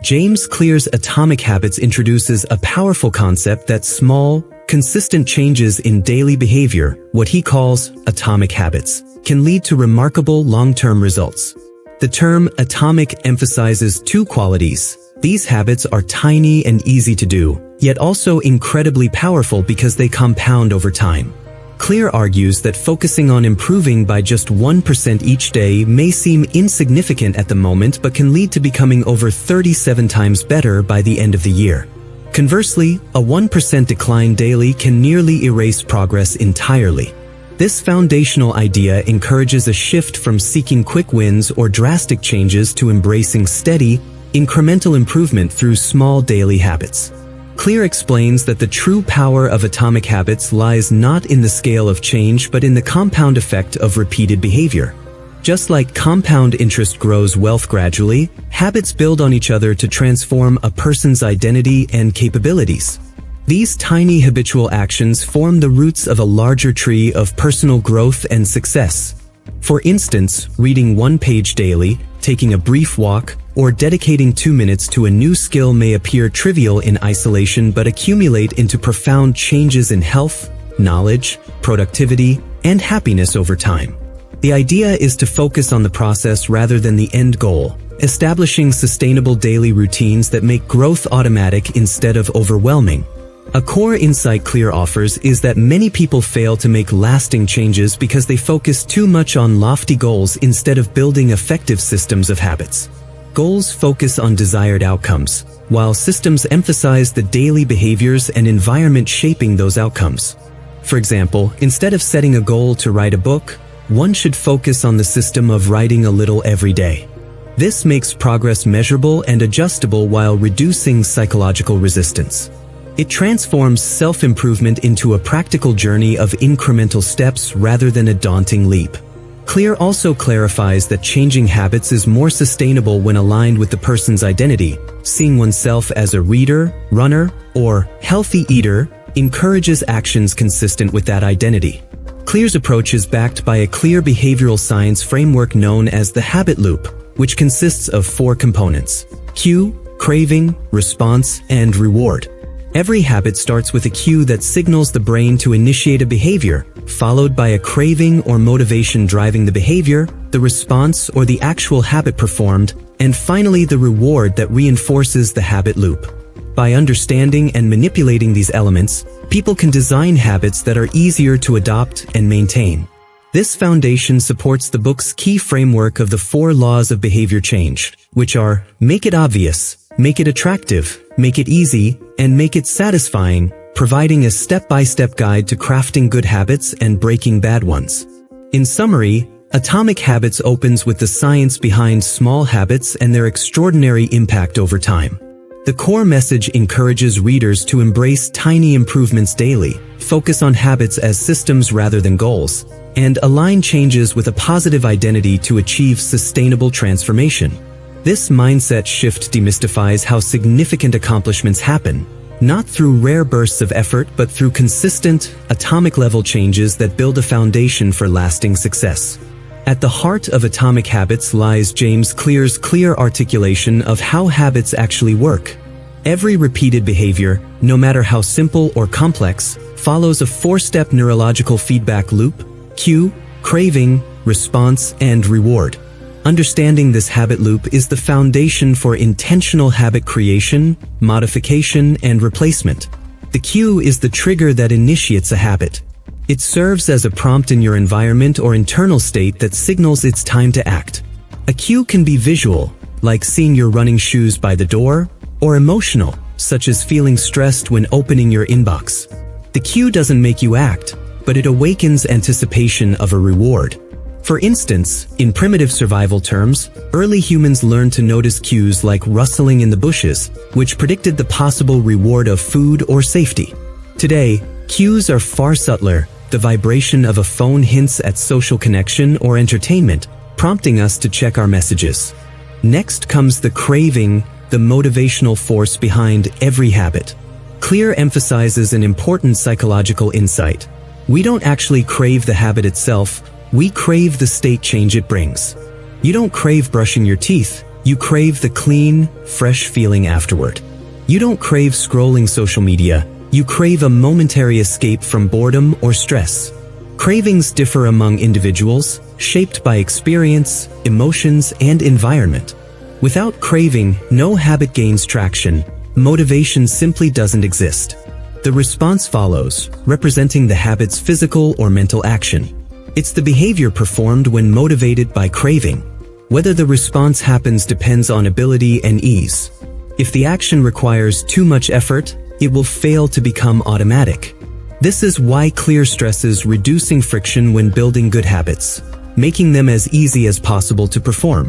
James Clear's Atomic Habits introduces a powerful concept that small, consistent changes in daily behavior, what he calls atomic habits, can lead to remarkable long-term results. The term atomic emphasizes two qualities. These habits are tiny and easy to do, yet also incredibly powerful because they compound over time. Clear argues that focusing on improving by just 1% each day may seem insignificant at the moment but can lead to becoming over 37 times better by the end of the year. Conversely, a 1% decline daily can nearly erase progress entirely. This foundational idea encourages a shift from seeking quick wins or drastic changes to embracing steady, incremental improvement through small daily habits. Clear explains that the true power of atomic habits lies not in the scale of change but in the compound effect of repeated behavior. Just like compound interest grows wealth gradually, habits build on each other to transform a person's identity and capabilities. These tiny habitual actions form the roots of a larger tree of personal growth and success. For instance, reading one page daily, taking a brief walk, or dedicating 2 minutes to a new skill may appear trivial in isolation but accumulate into profound changes in health, knowledge, productivity, and happiness over time. The idea is to focus on the process rather than the end goal, establishing sustainable daily routines that make growth automatic instead of overwhelming. A core insight Clear offers is that many people fail to make lasting changes because they focus too much on lofty goals instead of building effective systems of habits. Goals focus on desired outcomes, while systems emphasize the daily behaviors and environment shaping those outcomes. For example, instead of setting a goal to write a book, one should focus on the system of writing a little every day. This makes progress measurable and adjustable while reducing psychological resistance. It transforms self-improvement into a practical journey of incremental steps rather than a daunting leap. Clear also clarifies that changing habits is more sustainable when aligned with the person's identity. Seeing oneself as a reader, runner, or healthy eater encourages actions consistent with that identity. Clear's approach is backed by a clear behavioral science framework known as the habit loop, which consists of 4 components: cue, craving, response, and reward. Every habit starts with a cue that signals the brain to initiate a behavior, followed by a craving or motivation driving the behavior, the response or the actual habit performed, and finally the reward that reinforces the habit loop. By understanding and manipulating these elements, people can design habits that are easier to adopt and maintain. This foundation supports the book's key framework of the 4 laws of behavior change, which are: make it obvious, make it attractive, make it easy, and make it satisfying, providing a step-by-step guide to crafting good habits and breaking bad ones. In summary, Atomic Habits opens with the science behind small habits and their extraordinary impact over time. The core message encourages readers to embrace tiny improvements daily, focus on habits as systems rather than goals, and align changes with a positive identity to achieve sustainable transformation. This mindset shift demystifies how significant accomplishments happen, not through rare bursts of effort but through consistent, atomic-level changes that build a foundation for lasting success. At the heart of Atomic Habits lies James Clear's clear articulation of how habits actually work. Every repeated behavior, no matter how simple or complex, follows a 4-step neurological feedback loop: cue, craving, response, and reward. Understanding this habit loop is the foundation for intentional habit creation, modification, and replacement. The cue is the trigger that initiates a habit. It serves as a prompt in your environment or internal state that signals it's time to act. A cue can be visual, like seeing your running shoes by the door, or emotional, such as feeling stressed when opening your inbox. The cue doesn't make you act, but it awakens anticipation of a reward. For instance, in primitive survival terms, early humans learned to notice cues like rustling in the bushes, which predicted the possible reward of food or safety. Today, cues are far subtler. The vibration of a phone hints at social connection or entertainment, prompting us to check our messages. Next comes the craving, the motivational force behind every habit. Clear emphasizes an important psychological insight. We don't actually crave the habit itself, we crave the state change it brings. You don't crave brushing your teeth, You crave the clean, fresh feeling afterward. You don't crave scrolling social media, you crave a momentary escape from boredom or stress. Cravings differ among individuals, shaped by experience, emotions, and environment. Without craving, no habit gains traction. Motivation simply doesn't exist. The response follows, representing the habit's physical or mental action. It's the behavior performed when motivated by craving. Whether the response happens depends on ability and ease. If the action requires too much effort, it will fail to become automatic. This is why Clear stresses reducing friction when building good habits, making them as easy as possible to perform.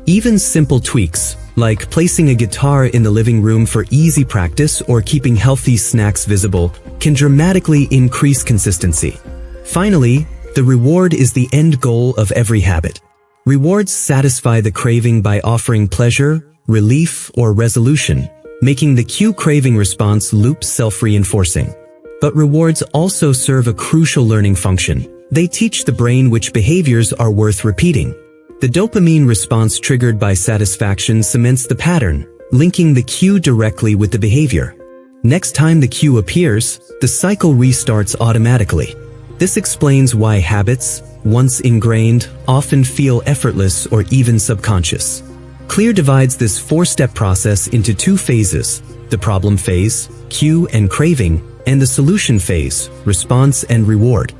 Even simple tweaks, like placing a guitar in the living room for easy practice or keeping healthy snacks visible, can dramatically increase consistency. Finally, the reward is the end goal of every habit. Rewards satisfy the craving by offering pleasure, relief, or resolution, making the cue craving response loop self-reinforcing. But rewards also serve a crucial learning function. They teach the brain which behaviors are worth repeating. The dopamine response triggered by satisfaction cements the pattern, linking the cue directly with the behavior. Next time the cue appears, the cycle restarts automatically. This explains why habits, once ingrained, often feel effortless or even subconscious. Clear divides this four-step process into two phases: the problem phase, cue and craving, and the solution phase, response and reward.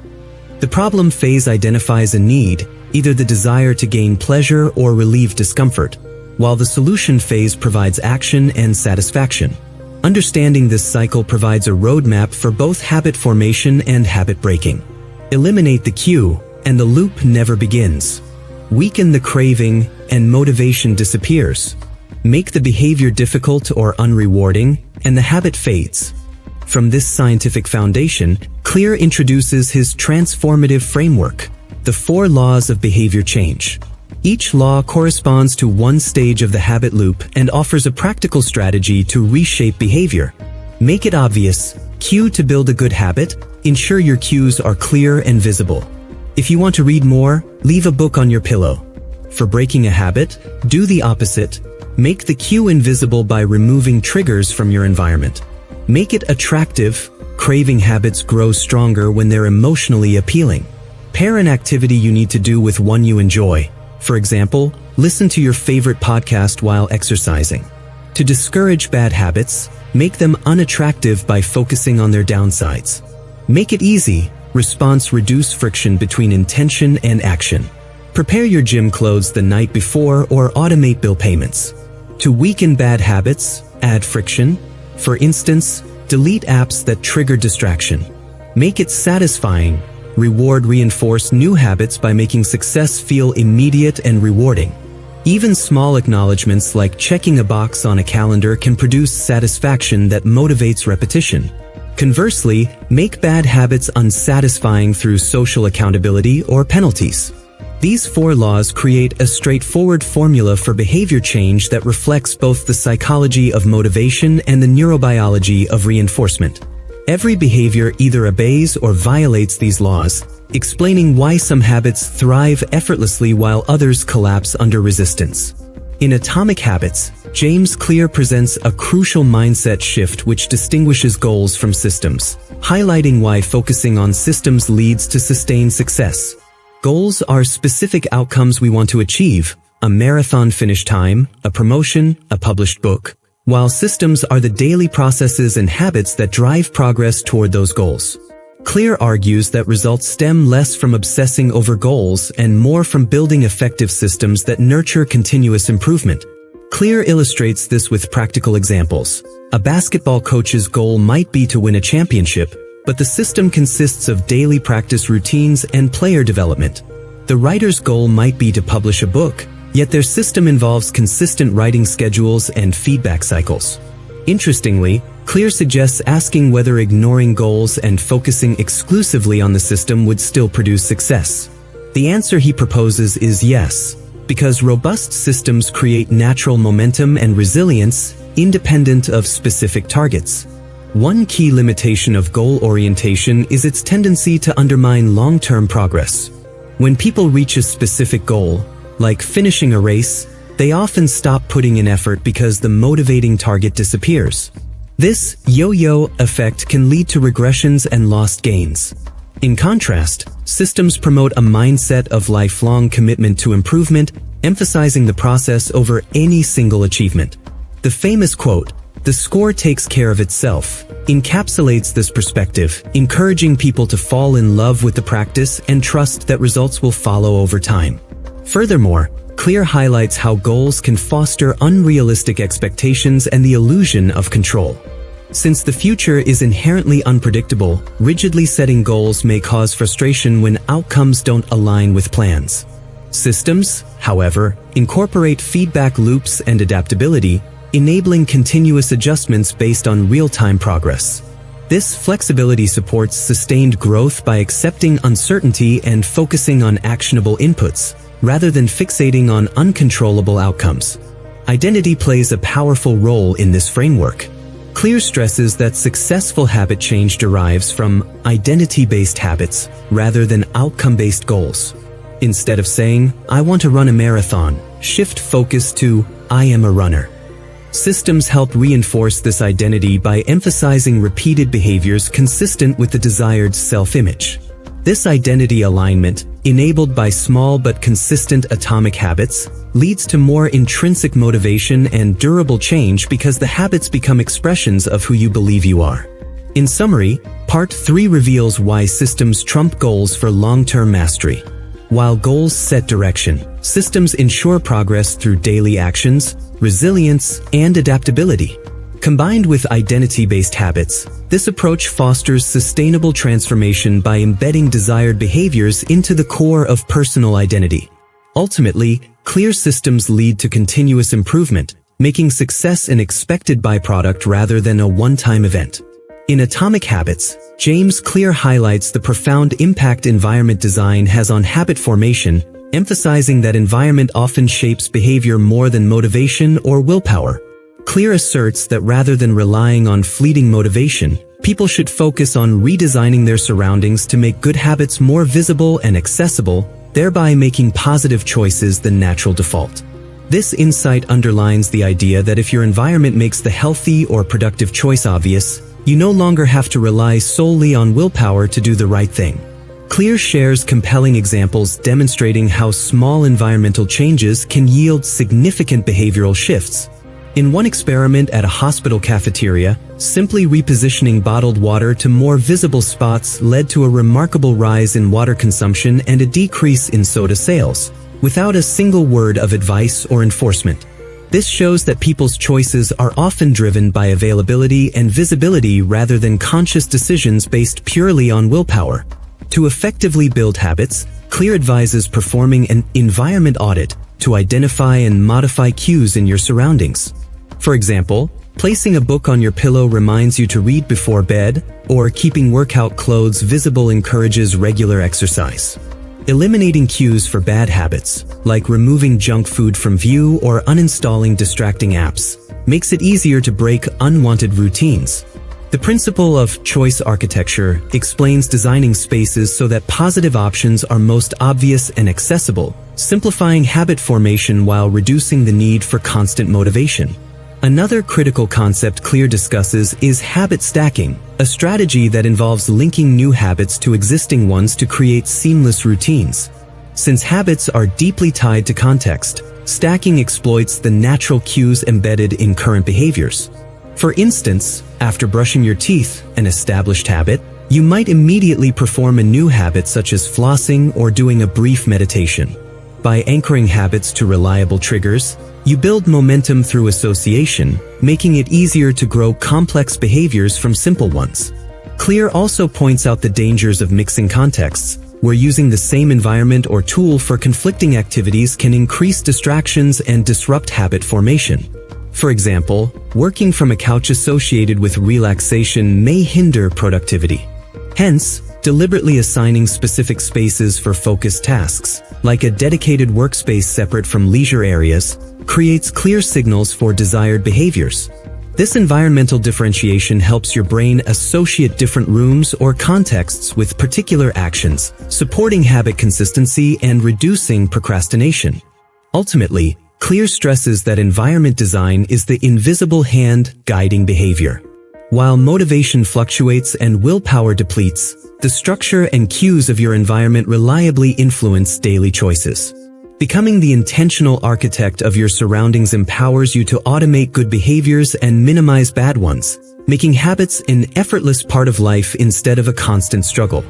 The problem phase identifies a need, either the desire to gain pleasure or relieve discomfort, while the solution phase provides action and satisfaction. Understanding this cycle provides a roadmap for both habit formation and habit breaking. Eliminate the cue, and the loop never begins. Weaken the craving, and motivation disappears. Make the behavior difficult or unrewarding, and the habit fades. From this scientific foundation, Clear introduces his transformative framework, the 4 laws of behavior change. Each law corresponds to one stage of the habit loop and offers a practical strategy to reshape behavior. Make it obvious. Cue to build a good habit. Ensure your cues are clear and visible. If you want to read more, leave a book on your pillow. For breaking a habit, do the opposite. Make the cue invisible by removing triggers from your environment. Make it attractive. Craving habits grow stronger when they're emotionally appealing. Pair an activity you need to do with one you enjoy. For example, listen to your favorite podcast while exercising. To discourage bad habits, make them unattractive by focusing on their downsides. Make it easy. Response reduce friction between intention and action. Prepare your gym clothes the night before or automate bill payments. To weaken bad habits, add friction. For instance, delete apps that trigger distraction. Make it satisfying. Reward reinforce new habits by making success feel immediate and rewarding. Even small acknowledgments like checking a box on a calendar can produce satisfaction that motivates repetition. Conversely, make bad habits unsatisfying through social accountability or penalties. These 4 laws create a straightforward formula for behavior change that reflects both the psychology of motivation and the neurobiology of reinforcement. Every behavior either obeys or violates these laws, explaining why some habits thrive effortlessly while others collapse under resistance. In Atomic Habits, James Clear presents a crucial mindset shift which distinguishes goals from systems, highlighting why focusing on systems leads to sustained success. Goals are specific outcomes we want to achieve: a marathon finish time, a promotion, a published book, while systems are the daily processes and habits that drive progress toward those goals. Clear argues that results stem less from obsessing over goals and more from building effective systems that nurture continuous improvement. Clear illustrates this with practical examples. A basketball coach's goal might be to win a championship, but the system consists of daily practice routines and player development. The writer's goal might be to publish a book, yet their system involves consistent writing schedules and feedback cycles. Interestingly, Clear suggests asking whether ignoring goals and focusing exclusively on the system would still produce success. The answer he proposes is yes, because robust systems create natural momentum and resilience independent of specific targets. One key limitation of goal orientation is its tendency to undermine long-term progress. When people reach a specific goal, like finishing a race, they often stop putting in effort because the motivating target disappears. This yo-yo effect can lead to regressions and lost gains. In contrast, systems promote a mindset of lifelong commitment to improvement, emphasizing the process over any single achievement. The famous quote, "The score takes care of itself," encapsulates this perspective, encouraging people to fall in love with the practice and trust that results will follow over time. Furthermore, Clear highlights how goals can foster unrealistic expectations and the illusion of control. Since the future is inherently unpredictable, rigidly setting goals may cause frustration when outcomes don't align with plans. Systems, however, incorporate feedback loops and adaptability, enabling continuous adjustments based on real-time progress. This flexibility supports sustained growth by accepting uncertainty and focusing on actionable inputs, rather than fixating on uncontrollable outcomes. Identity plays a powerful role in this framework. Clear stresses that successful habit change derives from identity-based habits rather than outcome-based goals. Instead of saying, "I want to run a marathon," shift focus to, "I am a runner." Systems help reinforce this identity by emphasizing repeated behaviors consistent with the desired self-image. This identity alignment, enabled by small but consistent atomic habits, leads to more intrinsic motivation and durable change because the habits become expressions of who you believe you are. In summary, Part 3 reveals why systems trump goals for long-term mastery. While goals set direction, systems ensure progress through daily actions, resilience, and adaptability. Combined with identity-based habits, this approach fosters sustainable transformation by embedding desired behaviors into the core of personal identity. Ultimately, clear systems lead to continuous improvement, making success an expected byproduct rather than a one-time event. In Atomic Habits, James Clear highlights the profound impact environment design has on habit formation, emphasizing that environment often shapes behavior more than motivation or willpower. Clear asserts that rather than relying on fleeting motivation, people should focus on redesigning their surroundings to make good habits more visible and accessible, thereby making positive choices the natural default. This insight underlines the idea that if your environment makes the healthy or productive choice obvious, you no longer have to rely solely on willpower to do the right thing. Clear shares compelling examples demonstrating how small environmental changes can yield significant behavioral shifts. In one experiment at a hospital cafeteria, simply repositioning bottled water to more visible spots led to a remarkable rise in water consumption and a decrease in soda sales, without a single word of advice or enforcement. This shows that people's choices are often driven by availability and visibility rather than conscious decisions based purely on willpower. To effectively build habits, Clear advises performing an environment audit to identify and modify cues in your surroundings. For example, placing a book on your pillow reminds you to read before bed, or keeping workout clothes visible encourages regular exercise. Eliminating cues for bad habits, like removing junk food from view or uninstalling distracting apps, makes it easier to break unwanted routines. The principle of choice architecture explains designing spaces so that positive options are most obvious and accessible, simplifying habit formation while reducing the need for constant motivation. Another critical concept Clear discusses is habit stacking, a strategy that involves linking new habits to existing ones to create seamless routines. Since habits are deeply tied to context, stacking exploits the natural cues embedded in current behaviors. For instance, after brushing your teeth, an established habit, you might immediately perform a new habit such as flossing or doing a brief meditation. By anchoring habits to reliable triggers, you build momentum through association, making it easier to grow complex behaviors from simple ones. Clear also points out the dangers of mixing contexts, where using the same environment or tool for conflicting activities can increase distractions and disrupt habit formation. For example, working from a couch associated with relaxation may hinder productivity. Hence, deliberately assigning specific spaces for focused tasks, like a dedicated workspace separate from leisure areas, creates clear signals for desired behaviors. This environmental differentiation helps your brain associate different rooms or contexts with particular actions, supporting habit consistency and reducing procrastination. Ultimately, Clear stresses that environment design is the invisible hand guiding behavior. While motivation fluctuates and willpower depletes, the structure and cues of your environment reliably influence daily choices. Becoming the intentional architect of your surroundings empowers you to automate good behaviors and minimize bad ones, making habits an effortless part of life instead of a constant struggle.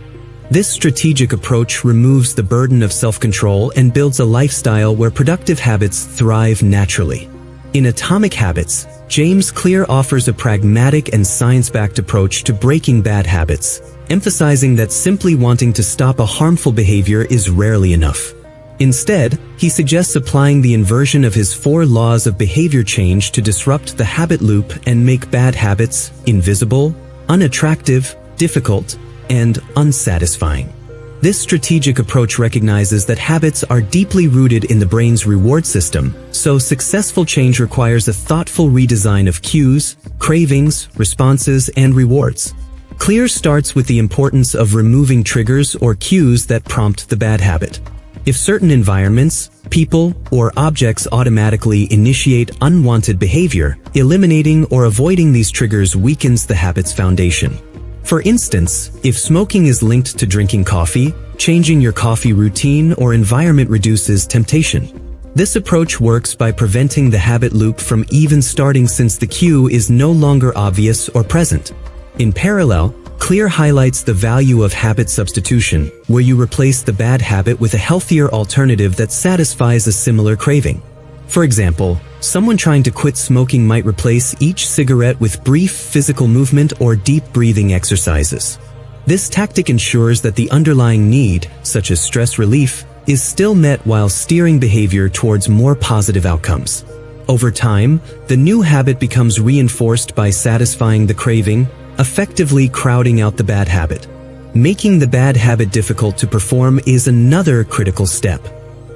This strategic approach removes the burden of self-control and builds a lifestyle where productive habits thrive naturally. In Atomic Habits, James Clear offers a pragmatic and science-backed approach to breaking bad habits, emphasizing that simply wanting to stop a harmful behavior is rarely enough. Instead, he suggests applying the inversion of his 4 laws of behavior change to disrupt the habit loop and make bad habits invisible, unattractive, difficult, and unsatisfying. This strategic approach recognizes that habits are deeply rooted in the brain's reward system, so successful change requires a thoughtful redesign of cues, cravings, responses, and rewards. Clear starts with the importance of removing triggers or cues that prompt the bad habit. If certain environments, people, or objects automatically initiate unwanted behavior, eliminating or avoiding these triggers weakens the habit's foundation. For instance, if smoking is linked to drinking coffee, changing your coffee routine or environment reduces temptation. This approach works by preventing the habit loop from even starting since the cue is no longer obvious or present. In parallel, Clear highlights the value of habit substitution, where you replace the bad habit with a healthier alternative that satisfies a similar craving. For example, someone trying to quit smoking might replace each cigarette with brief physical movement or deep breathing exercises. This tactic ensures that the underlying need, such as stress relief, is still met while steering behavior towards more positive outcomes. Over time, the new habit becomes reinforced by satisfying the craving, effectively crowding out the bad habit. Making the bad habit difficult to perform is another critical step.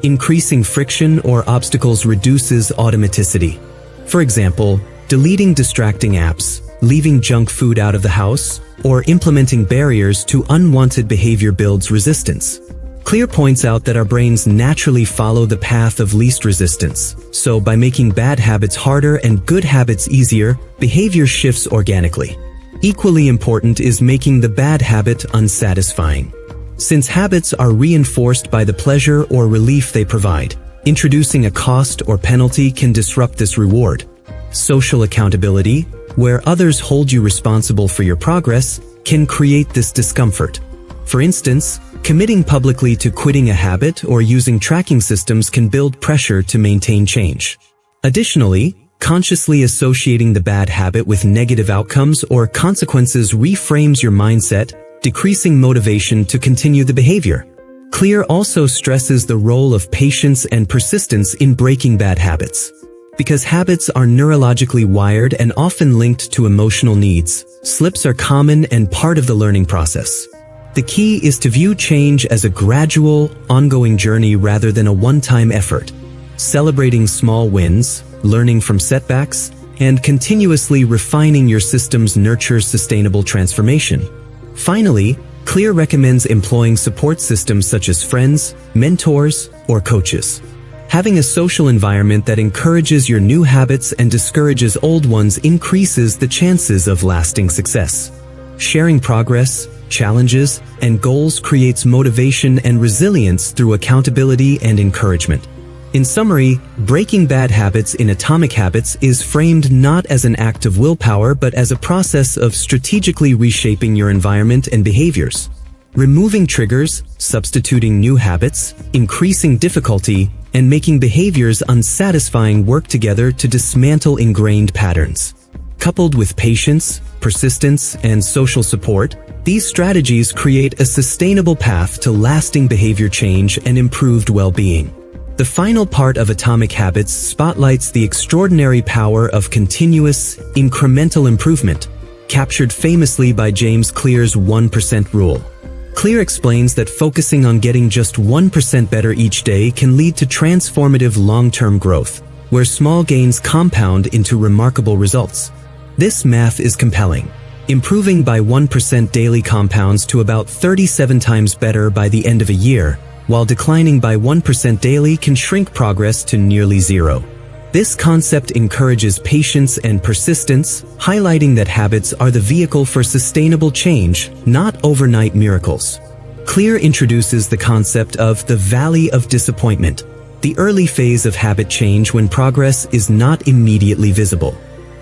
Increasing friction or obstacles reduces automaticity. For example, deleting distracting apps, leaving junk food out of the house, or implementing barriers to unwanted behavior builds resistance. Clear points out that our brains naturally follow the path of least resistance, so by making bad habits harder and good habits easier, behavior shifts organically. Equally important is making the bad habit unsatisfying. Since habits are reinforced by the pleasure or relief they provide, introducing a cost or penalty can disrupt this reward. Social accountability, where others hold you responsible for your progress, can create this discomfort. For instance, committing publicly to quitting a habit or using tracking systems can build pressure to maintain change. Additionally, consciously associating the bad habit with negative outcomes or consequences reframes your mindset, decreasing motivation to continue the behavior. Clear also stresses the role of patience and persistence in breaking bad habits. Because habits are neurologically wired and often linked to emotional needs, slips are common and part of the learning process. The key is to view change as a gradual, ongoing journey rather than a one-time effort. Celebrating small wins, learning from setbacks, and continuously refining your systems nurtures sustainable transformation. Finally, Clear recommends employing support systems such as friends, mentors, or coaches. Having a social environment that encourages your new habits and discourages old ones increases the chances of lasting success. Sharing progress, challenges, and goals creates motivation and resilience through accountability and encouragement. In summary, breaking bad habits in Atomic Habits is framed not as an act of willpower but as a process of strategically reshaping your environment and behaviors. Removing triggers, substituting new habits, increasing difficulty, and making behaviors unsatisfying work together to dismantle ingrained patterns. Coupled with patience, persistence, and social support, these strategies create a sustainable path to lasting behavior change and improved well-being. The final part of Atomic Habits spotlights the extraordinary power of continuous, incremental improvement, captured famously by James Clear's 1% rule. Clear explains that focusing on getting just 1% better each day can lead to transformative long-term growth, where small gains compound into remarkable results. This math is compelling. Improving by 1% daily compounds to about 37 times better by the end of a year, while declining by 1% daily can shrink progress to nearly zero. This concept encourages patience and persistence, highlighting that habits are the vehicle for sustainable change, not overnight miracles. Clear introduces the concept of the valley of disappointment, the early phase of habit change when progress is not immediately visible.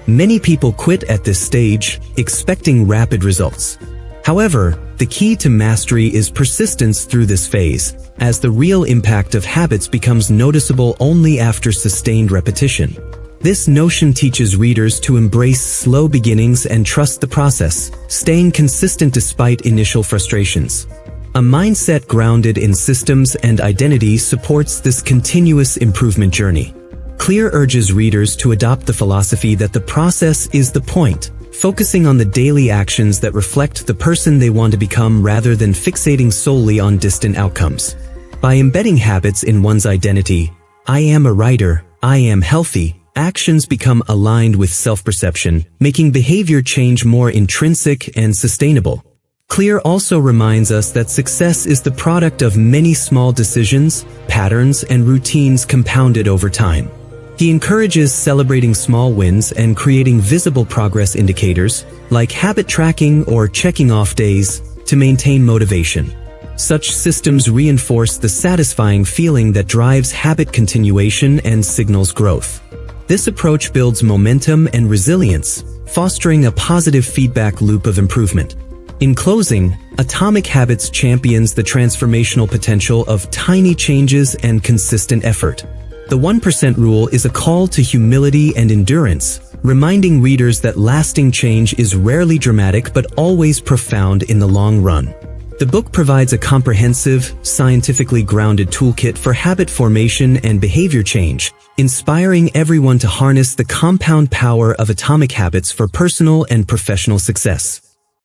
Many people quit at this stage, expecting rapid results. However, the key to mastery is persistence through this phase, as the real impact of habits becomes noticeable only after sustained repetition. This notion teaches readers to embrace slow beginnings and trust the process, staying consistent despite initial frustrations. A mindset grounded in systems and identity supports this continuous improvement journey. Clear urges readers to adopt the philosophy that the process is the point, focusing on the daily actions that reflect the person they want to become rather than fixating solely on distant outcomes. By embedding habits in one's identity, I am a writer, I am healthy, actions become aligned with self-perception, making behavior change more intrinsic and sustainable. Clear also reminds us that success is the product of many small decisions, patterns, and routines compounded over time. He encourages celebrating small wins and creating visible progress indicators, like habit tracking or checking off days, to maintain motivation. Such systems reinforce the satisfying feeling that drives habit continuation and signals growth. This approach builds momentum and resilience, fostering a positive feedback loop of improvement. In closing, Atomic Habits champions the transformational potential of tiny changes and consistent effort. The 1% rule is a call to humility and endurance, reminding readers that lasting change is rarely dramatic but always profound in the long run. The book provides a comprehensive, scientifically grounded toolkit for habit formation and behavior change, inspiring everyone to harness the compound power of atomic habits for personal and professional success.